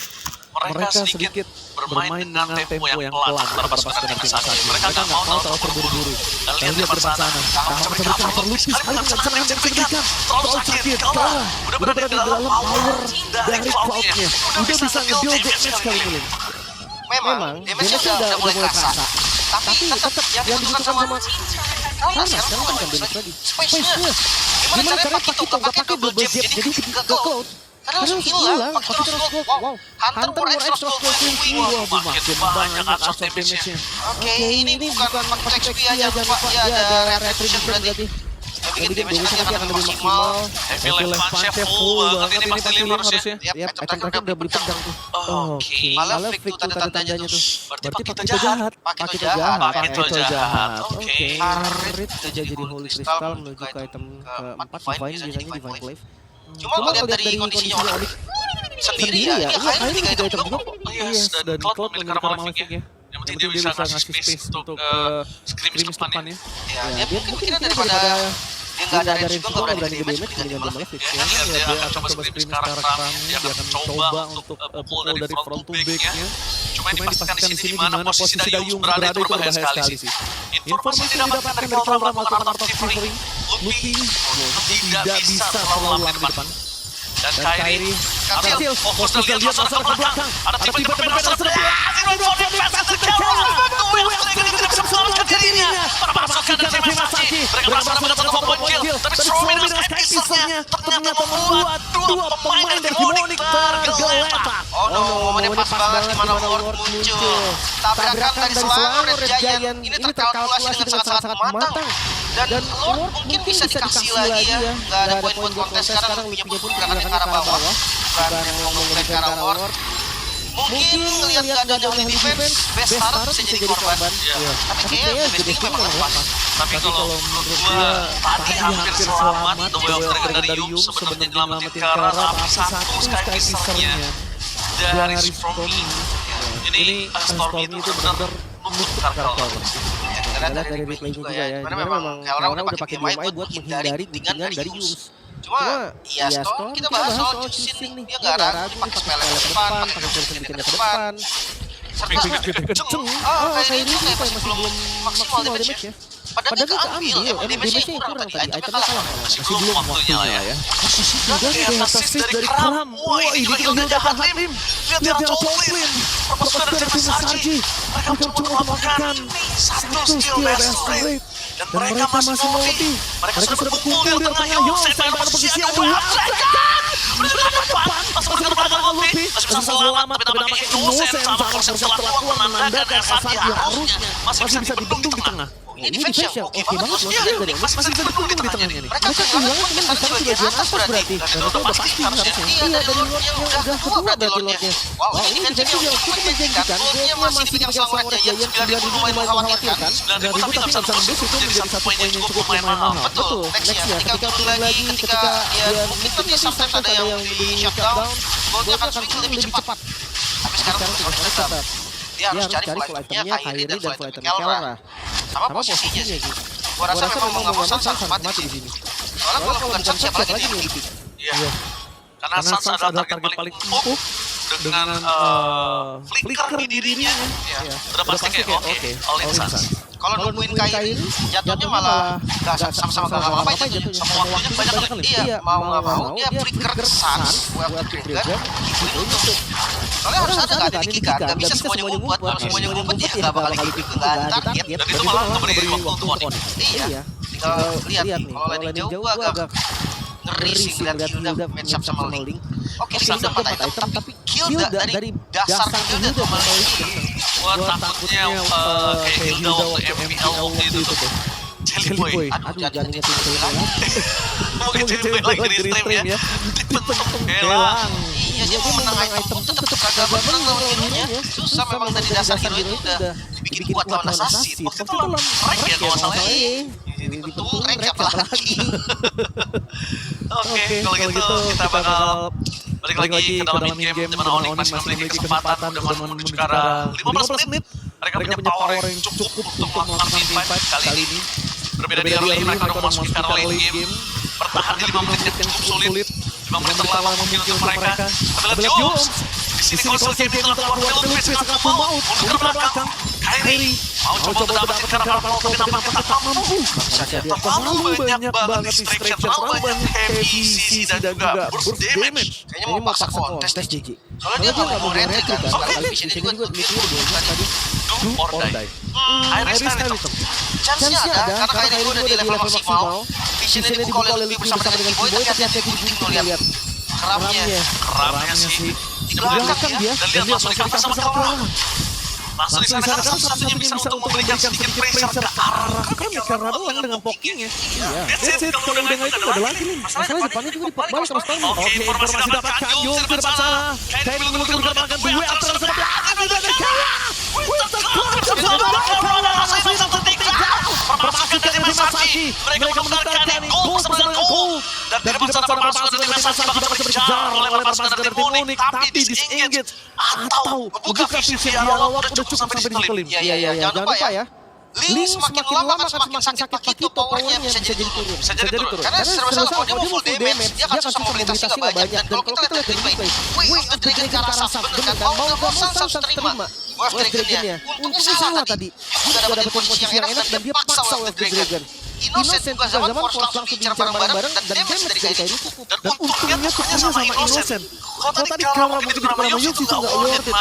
Mereka sedikit bermain dengan tempo yang pelan para pasukan dari tim SRG. Mereka nggak mau terlalu terburu-buru. Dan lihat di depan sana, Kahwa memberikan overload sekali dengan senang yang diberikan. Terlalu sakit, kalah. Udah berada di dalam power dari cloud-nya. Udah bisa nge-deal damage kali ini. Memang damage-nya udah mulai kerasa. Tapi tetap yang dibutuhkan sama Karena sekarang kan damage lagi. Space-nya. Gimana caranya Pakito nggak pakai double jab jadi nggak cloud? Karena langsung hilang. Pakito terus gold. Wow. Hunter War X terus gold swing. Wah, makin banyak absorb damage-nya. Oke, ini bukan pakai XP aja lupa. Ya ada retribution berarti. Bikin damage-nya akan lebih maksimal. Heavy left punch full banget ini pasti lima harusnya. Yap, item terakhir udah beli pedang tuh. Oke. Malah fake tuh tanda-tandanya tuh. Berarti Pakito jahat. Pakito jahat. Pakito jahat. Oke. Karet udah jadi Holy Crystal menuju ke item keempat Divine biasanya Divine Glaive. Cuma lihat dari kondisinya Onyx sendiri ya, Iya, kayaknya 3 item juga juga. Yes, dan Cloud memiliki armor Malefic ya. Yang penting dia bisa ngasih space untuk Scream depannya. Ya, dia mungkin daripada dia nggak ada range juga nggak berani damage dengan Malefic. Ya kan dia akan coba Scream sekarang, dia akan coba untuk pukul dari front to back-nya. Cuma yang dipastikan di sini di mana posisi Dayung berada itu berbahaya sekali sih. Informasi yang didapatkan dari Kalra melakukan artefactory, Luffy tidak bisa terlalu lama di depan. Dan Kairi, Katil, fokus dan lihat masalah ke belakang. Ada tiba-tiba berada sebelah. Zero tidak bisa selamatkan dirinya. Pasukan dari Masashi, mereka berhasil mendapatkan 4 point kill. Dan Stormy dengan Skypiece-nya ternyata membuat 2 pemain dari Demonic tergeletak. Oh no, momennya pas banget di mana Lord muncul. Tabrakan dari selalu Red Giant ini terkalkulasi dengan sangat-sangat matang. Dan Lord mungkin bisa dikasih lagi ya. Nggak ada poin buat kontes sekarang punya pun gerakannya ke arah bawah. Bukan ngomong ke arah Lord. Mungkin ngelihat nggak ada jauh di defense, best start bisa jadi korban. Tapi kayaknya best memang lepas. Tapi kalau menurut gua tadi hampir selamat duel dari Yum sebenarnya nyelamatin Kara tapi satu Skypiece-nya dari Stormy. Ini Stormy itu benar-benar menutup karakter. Karena dari replay juga ya. Karena memang Kalra udah pakai DMI buat menghindari guntingan dari Yums. Cuma ya Storm kita bahas soal juicing nih. Dia nggak ragu pakai spell ke depan, pakai poison bikinnya ke depan. Kenceng. Kayak ini kayak masih belum maksimal damage-nya. Padahal kita ambil, emang damage-nya kurang tadi, itemnya kalah. Masih belum waktunya lah ya. Sudah kayak atas dari Kram. Wah, ini kita udah dapat Hatim. Lihat yang Toplin. Pasukan dari tim Sarji. Mereka cuma melakukan satu skill best rate. Dan mereka masih melebih. Mereka sudah berkumpul di tengah. Yo, saya pada posisi adu. Udah di depan, masuk ke depan Luffy. Masih bisa selamat, tapi nampaknya Innocent sama Forsen setelah keluar menandakan Sadi harusnya masih bisa dibendung di tengah. Ini defense yang oke banget loh. Masih bisa dibendung di tengahnya nih. Mereka kehilangan temen besar sebagian atas berarti. Dan itu udah pasti harusnya. Iya, dari Lordnya udah kedua berarti Lordnya. Wow, ini defense yang cukup menjanjikan. Goldnya masih dipegang sama Red Giant. 9.000 lumayan mengkhawatirkan. 9.000 tapi nggak bisa nembus itu menjadi satu poin yang cukup lumayan mahal. Betul, nextnya ketika turun lagi, ketika ya mungkin nanti sometimes ada yang di shutdown, Goldnya akan swing lebih cepat. Tapi sekarang harus tetap. Dia harus cari full itemnya Kairi dan full itemnya Kalra. Sama posisinya sih. Gua rasa memang nggak mau Sans harus mati di sini. Soalnya kalau bukan Sans siapa lagi nih? Iya. Karena Sans adalah target paling empuk dengan flicker di dirinya. Udah pasti kayak oke, all in Sans. Kalau nungguin Kairi, jatuhnya malah nggak sama-sama gak apa-apa jatuhnya. Sama waktunya banyak kali. Iya, mau nggak mau dia flicker Sans, Welcome Trigger, itu untuk. Soalnya harus ada kan di Kika, nggak bisa semuanya ngumpet. Kalau semuanya ngumpet ya nggak bakal gitu, nggak ada target. Dan itu malah memberi waktu untuk Onyx. Iya, tinggal lihat nih. Kalau landing jauh gua agak ngeri sih ngeliat Hilda match up sama Link. Oke, Link dapat item, tapi kill dari dasar Hilda tuh sama Link. Gua takutnya kayak Hilda waktu MPL waktu itu tuh. Jellyboy. Aduh, jangan ingetin Hilda. Mungkin Jellyboy lagi di stream ya. Hilang. Iya, dia mau menang item tetep kagak menang lawan hero-nya. Susah memang dari dasar hero itu udah dibikin kuat lawan assassin. Waktu itu lawan rank ya kalau salah. Ini betul rank apalagi. Oke, kalau gitu kita bakal balik lagi ke dalam game di mana Onyx masih memiliki kesempatan udah menuju ke arah 15 menit. Mereka punya power yang cukup untuk melakukan team fight kali ini. Berbeda dari early, mereka udah memasuki ke arah late game. Bertahan di 5 menit yang cukup sulit. 5 menit terlama memungkinkan mereka. Kita lihat Jones. Di sini kalau game telah keluar dari Luffy sekarang maut. Mundur ke belakang. Kairi mau coba untuk dapetin ke arah Marvel tapi nampaknya tak mampu. Terlalu banyak banget distraction, terlalu banyak heavy CC dan juga burst damage. Kayaknya mau paksa kontes JJ. Soalnya dia nggak mau retreat kan. Kali visionnya juga tadi. Do or die. Iris Skeleton. Chance-nya ada karena Kairi udah di level maksimal. Visionnya dibuka oleh lebih bersama dengan Kiboy, tapi hati-hati Kiboy lihat keramnya sih. Di belakang dia. Dan lihat langsung dikasih sama Kram. Langsung di sana kan satu-satunya bisa untuk memberikan sedikit pressure ke arah Kram karena doang dengan pokingnya. That's it, kalau udah nggak itu nggak ada lagi nih. Masalah depannya juga dibalik sama Storm. Oke, informasi dapatkan, Yung di depan sana. Kairi mengutuk dikembangkan dua antara sebelah. Ada Kairi. Permasukan dari Masaki. Mereka menemukan Gold bersama dengan Gold. Dan di depan sana permasukan dari Masaki bakal coba dikejar oleh permasukan dari tim Unik. Tapi disengage. Atau membuka vision di awal udah cukup sampai diklaim. Iya, jangan lupa ya. Link semakin lama akan semakin sakit begitu powernya bisa jadi turun. Bisa jadi turun. Karena serba kalau dia mau full damage, dia akan susah mobilitasnya nggak banyak. Dan kalau kita lihat dari gameplay, Wave of Dragon ke arah Saf, bener kan? Mau nggak mau Sans terima Wave of Dragon-nya. Untungnya salah tadi. Dia udah dapetin posisi yang enak dan dia paksa Wave of Dragon. Innocent juga zaman Force langsung diincar bareng-bareng dan damage dari Kairi cukup. Dan untungnya tukangnya sama Innocent. Kalau tadi Kara mungkin di depan sama Yuki itu nggak worth it.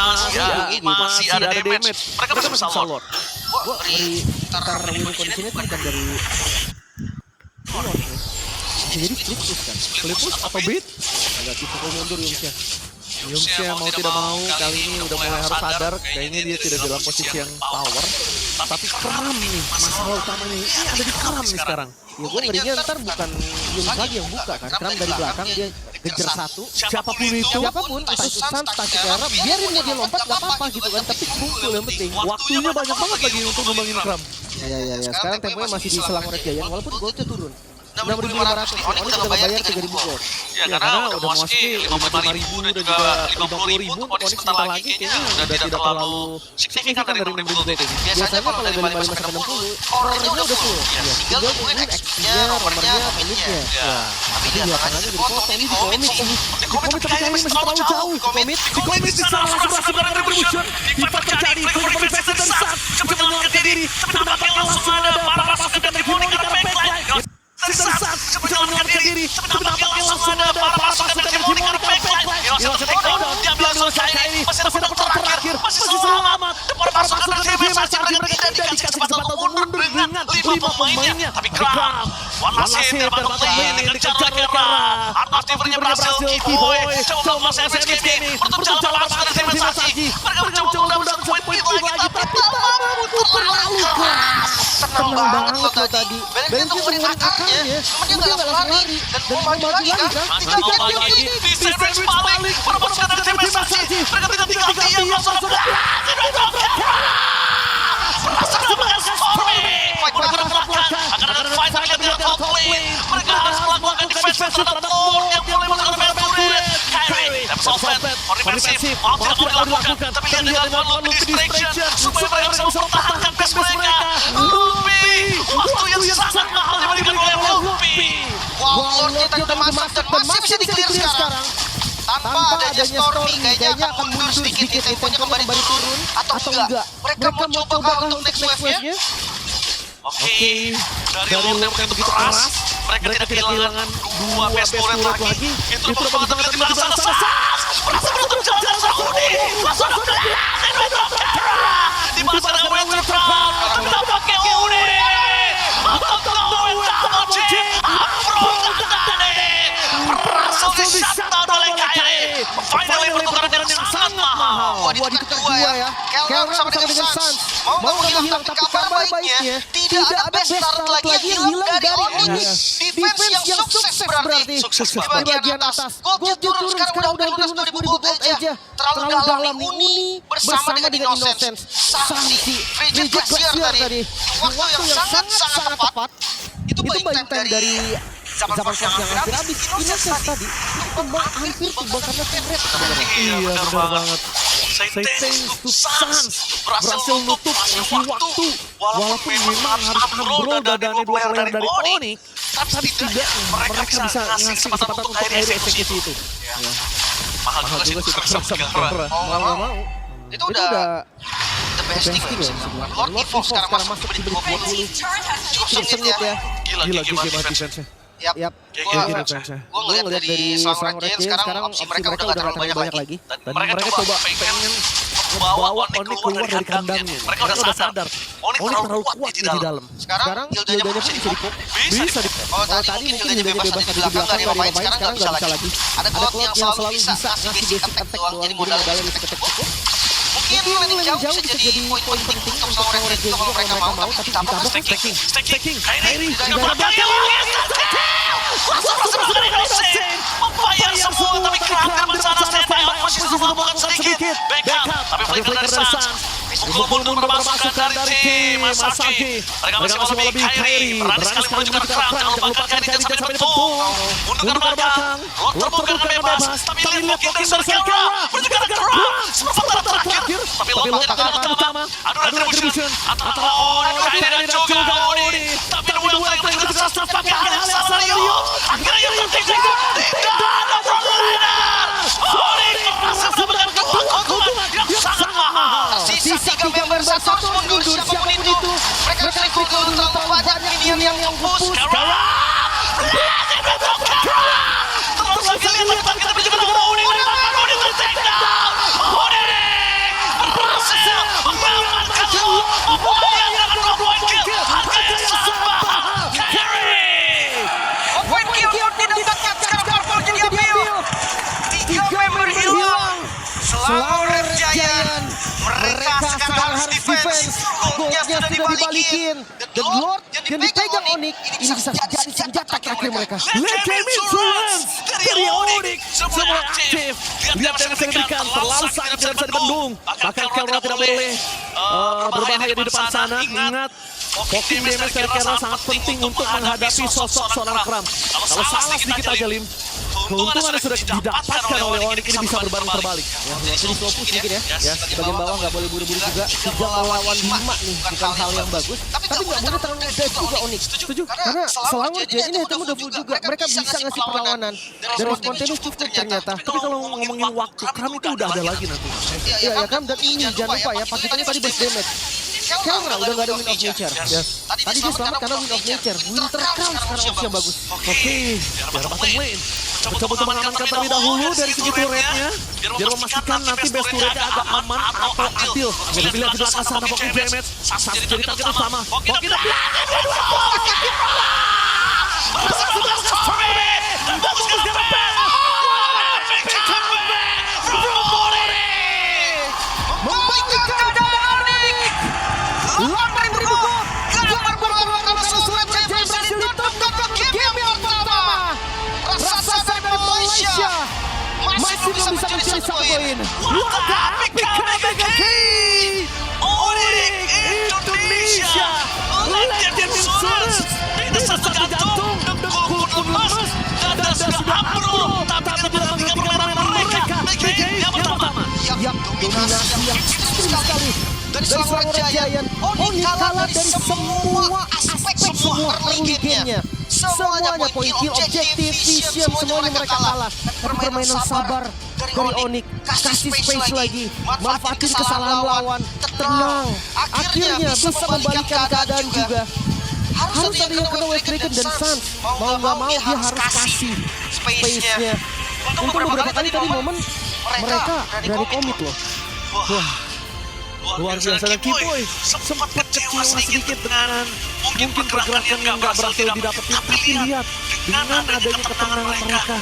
Masih ada damage. Mereka masih bisa lord. Gue dari ntar winning condition itu bukan dari jadi split push kan? Split push atau beat? Agak dipukul mundur Yungsnya mau tidak mau kali ini udah mulai harus sadar. Kayaknya dia tidak dalam posisi yang power. Tapi Kram nih masalah utamanya ini ada di Kram nih sekarang. Ya gue ngerinya ntar bukan Yung lagi yang buka kan? Kram dari belakang dia kejar satu. Siapapun itu, Entah itu Sans, entah itu Kara, biarin dia lompat gak apa-apa gitu kan. Tapi kumpul yang penting. waktunya banyak banget lagi untuk ngembangin Kram. Ya. Sekarang temponya masih di selang Red Giant walaupun goldnya turun. 6.500, Onyx udah bayar 3.000 gold. Ya karena udah mau ski 55.000 dan juga 50.000 untuk Onyx sebentar lagi kayaknya udah tidak terlalu signifikan dari 6.000 gold ini. Biasanya kalau dari 55 sampai 60, core-nya udah full. Tinggal tungguin XP-nya, nomornya, elite-nya. Tapi di lapangannya jadi potong, ini di komit. Di komit tapi kayaknya masih terlalu jauh. Di komit di sana langsung berhasil dengan Revolution. Di fight terjadi, Revolution dari Sat coba menyelamatkan diri. Tapi nampaknya langsung ada para pasukan dari Demonic karena backline. Sat coba menyelamatkan diri. Tapi nampaknya langsung ada para pasukan dari Demonic karena backline. Langsung take down, diambil langsung Kairi. Masih ada putar terakhir, masih selamat. Para pasukan dari Demonic mereka tidak dikasih kesempatan untuk mundur dengan 5 pemainnya. Tapi Kram, one last hit dari battle lane dikejar oleh Kara. Artivernya berhasil, Kiboy coba memaksa MSG ini untuk jalan para pasukan dari Masaki. Mereka mencoba mendapatkan poin beat lagi, tapi terlalu keras. Tenang banget lo tadi. Dan dia mengeluarkan akarnya, cuma dia nggak langsung lari. Dan mau maju lagi kan? Masih mau lagi, di sandwich balik. Para pasukan dari Masaki. Mereka tidak diganti yang langsung berhasil untuk Kara. Berhasil dengan Stormy. Fight bergerak belakang. Akan ada fight terlihat di top lane. Mereka harus melakukan defense terhadap Lord yang mulai melakukan Venturet. Kairi dapat offset, defensif, mau tidak mau dilakukan. Tapi dia dengan one loop distraction supaya mereka bisa mempertahankan base mereka. Luffy, waktu yang sangat mahal diberikan oleh Luffy. Lordnya tadi masuk dan masih bisa di-clear sekarang. Tanpa adanya Stormy, kayaknya akan mundur sedikit nih, temponya kembali turun atau enggak. Mereka mau coba untuk next wave-nya. Oke, dari Lord yang begitu keras, mereka tidak kehilangan 2 best turret lagi. Itu dapat banget di belakang sana. Berhasil menutup jalan Sakuni. Langsung ada Blast untuk Kara. Dibalas dengan Winter Crown. Tampaknya Uni. Untuk Winter Crown. Berhasil di-shutdown oleh Kairi. Finally pertukaran yang sangat mahal. Wah, ditukar dua ya. Kara bersama dengan Sans. Mau nggak hilang, tapi kabar baiknya tidak ada best start lagi yang hilang dari Onyx. Defense yang sukses berarti. Di bagian atas. Goldnya turun, sekarang udah lunas 2000 gold aja. Terlalu dalam nih Uni bersama dengan Innocence. Sanksi. Frigid Glacier tadi. Waktu yang sangat tepat. Itu balik time dari zaman Force yang hampir habis. Innocence tadi tumbang hampir tumbang karena turret. Iya benar banget. Say thanks to Sans berhasil nutup ngasih waktu walaupun memang harus ambrol dadanya 2 player dari Onyx, tapi tidak mereka bisa ngasih kesempatan untuk Kairi eksekusi itu. Mahal juga sih terasa Kara. Mau nggak mau. Itu udah the besting loh. Lord Evox sekarang masuk di menit 20. Cukup sengit ya. Gila GG banget defense-nya. Yap. Gua ngeliat dari Selang Red Giant sekarang opsi mereka udah gak terlalu banyak lagi. Dan mereka coba pengen bawa Onyx keluar dari kandangnya. Mereka udah sadar Onyx terlalu kuat di dalam. Sekarang Gildanya pun bisa dipop. Bisa di Oh tadi mungkin Gildanya bebas tadi di belakang dari pemain, sekarang gak bisa lagi. Ada Cloud yang selalu bisa ngasih basic attack doang, jadi modalnya basic attack cukup. Mungkin landing jauh bisa jadi poin penting untuk Selang Red Giant kalau mereka mau, tapi ditambah stacking. Kairi membayar semua, tapi Kraken bersana standby out, masih semua bukan sedikit. Backup, tapi flicker dari Suns. Pukul mundur pasukan dari tim Masaki. Mereka masih mau lebih Kairi. Berani sekali menunjukkan Crown, jangan lupakan Kairi dan sampai dipentung. Mundur ke belakang, Lord terbuka dengan bebas. Tapi lihat dari Sergera, menunjukkan Crown. Seperempat terakhir, tapi Lord menjadi jalan utama. Adu retribution antara Kairi dan juga Oni. Tapi duel yang menunjukkan staff pakai Alessandro. Akhirnya yang tertinggal. Tidak ada frontliner. Oni merasa mendapatkan dua keuntungan yang sangat mahal. Sisa 3 member satu harus mundur, siapapun itu. Mereka harus pukul terlalu banyak, ini yang fokus. Terus lagi lihat tapi kita juga Oni ter-take down. Oni berhasil mengamankan membayangkan 2 kill. Harga yang sangat mahal. Kairi. Point kill tidak dekat, sekarang Purple jadi ambil. 3 member hilang. Selang Red Giant. Mereka sekarang harus defense. Goldnya sudah dibalikin. Dan Lord yang dipegang Onyx ini bisa jadi senjata terakhir mereka. Let game insurance dari Onyx semua aktif. Lihat damage yang diberikan terlalu sakit tidak bisa dibendung. Bahkan Kelra tidak boleh berbahaya di depan sana. Ingat poking damage dari Kelra sangat penting untuk menghadapi sosok seorang Kram. Kalau salah sedikit aja Lim, keuntungan sudah didapatkan oleh Onyx ini bisa berbanding terbalik. Jadi slow push mungkin ya. Bagian bawah nggak boleh buru-buru juga. 3 melawan 5 nih bukan hal yang bagus. Tapi nggak boleh terlalu mudah juga Onyx. Setuju? Karena Selang Red Giant ini hitam udah full juga. Mereka bisa ngasih perlawanan. Dan responnya cukup ternyata. Tapi kalau ngomongin waktu, Kram itu udah ada lagi nanti. Iya ya kan, dan ini jangan lupa ya, paketnya tadi base damage. Kelra udah gak ada Wind of Nature. Tadi dia selamat karena Wind of Nature. Winter Crown sekarang opsi yang bagus. Oke, biar bottom lane. Coba untuk mengamankan terlebih dahulu dari segi turretnya. Biar memastikan nanti base turretnya agak aman atau adil. Lebih lihat di belakang sana poking damage. Sas jadi target utama. Poking damage. Berhasil mendapatkan Stormy. Dan bagus ke depan. Big comeback from Onyx. Membalikkan keadaan Onyx. 8.000 gold. Gambar berwarna Selang Red Giant berhasil ditutup game yang pertama. Rasa dari Malaysia masih belum bisa mencuri 1 poin. What a epic comeback again. Onyx Indonesia. Legend Insurance. Tidak satu jantung, dengkul pun lemas, dada sudah ambruk, tapi tidak menghentikan kemenangan mereka. Yang pertama. Yap, dominasi yang ekstrim sekali dari Selang Red Giant. Onyx kalah dari semua aspek semua early game-nya. Semuanya poin kill, objektif, vision, semuanya mereka kalah. Tapi permainan sabar dari Onyx, kasih space lagi, manfaatin kesalahan lawan, tenang. Akhirnya bisa membalikkan keadaan juga. Harus ada yang kena Wave Kraken dan Suns. Mau nggak mau dia harus kasih space-nya. Untuk beberapa kali tadi momen mereka dari komit loh. Wah, luar biasa. Dan Kiboy sempat kecewa sedikit dengan mungkin pergerakan yang nggak berhasil didapetin. Tapi lihat, dengan adanya ketenangan mereka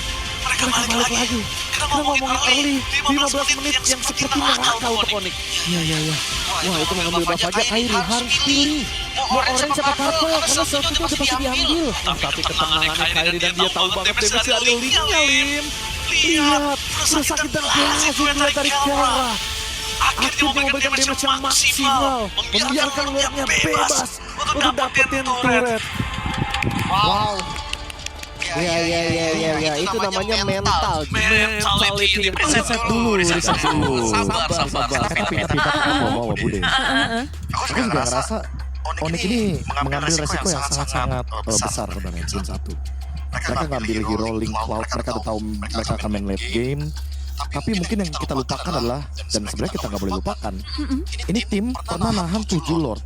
balik lagi. Kita ngomongin early 15 menit yang sepertinya langka untuk Onyx. Iya. Wah, itu mengambil berapa aja. Kairi harus pilih mau orange apa purple karena selfie itu udah pasti diambil. Tapi ketenangannya Kairi dan dia tahu banget damage dari Lim-nya, Lim. Lihat, udah sakit dan berhasil dilihat dari Kelra. Akhirnya memberikan damage yang maksimal, membiarkan luarnya bebas untuk dapetin turret. Wow. Ya, itu namanya mental. Mentality. Reset dulu. Sabar. Tapi mau Bude. Aku juga ngerasa Onyx ini mengambil resiko yang sangat-sangat besar sebenarnya game 1. Mereka ngambil hero Link Cloud, mereka udah tahu mereka akan main late game. Tapi mungkin yang kita lupakan adalah, dan sebenarnya kita nggak boleh lupakan, ini tim pernah nahan 7 Lord.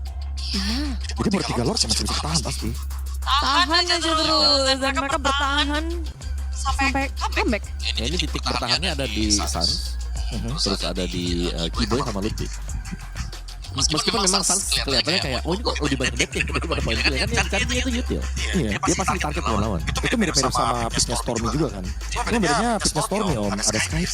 Jadi baru 3 Lord masih bisa tahan pasti. Tahan aja terus dan mereka bertahan sampai comeback. Ya, ini titik bertahannya ada di Suns, terus ada di Keyboy sama Ludwig. Meskipun memang Suns kelihatannya kayak, oh ini kok lebih banyak detik daripada poin kill, kan yang cari dia itu Util. Iya, dia pasti target lawan. Itu mirip-mirip sama pitchnya Stormy juga kan. Cuma bedanya pitchnya Stormy ada Skype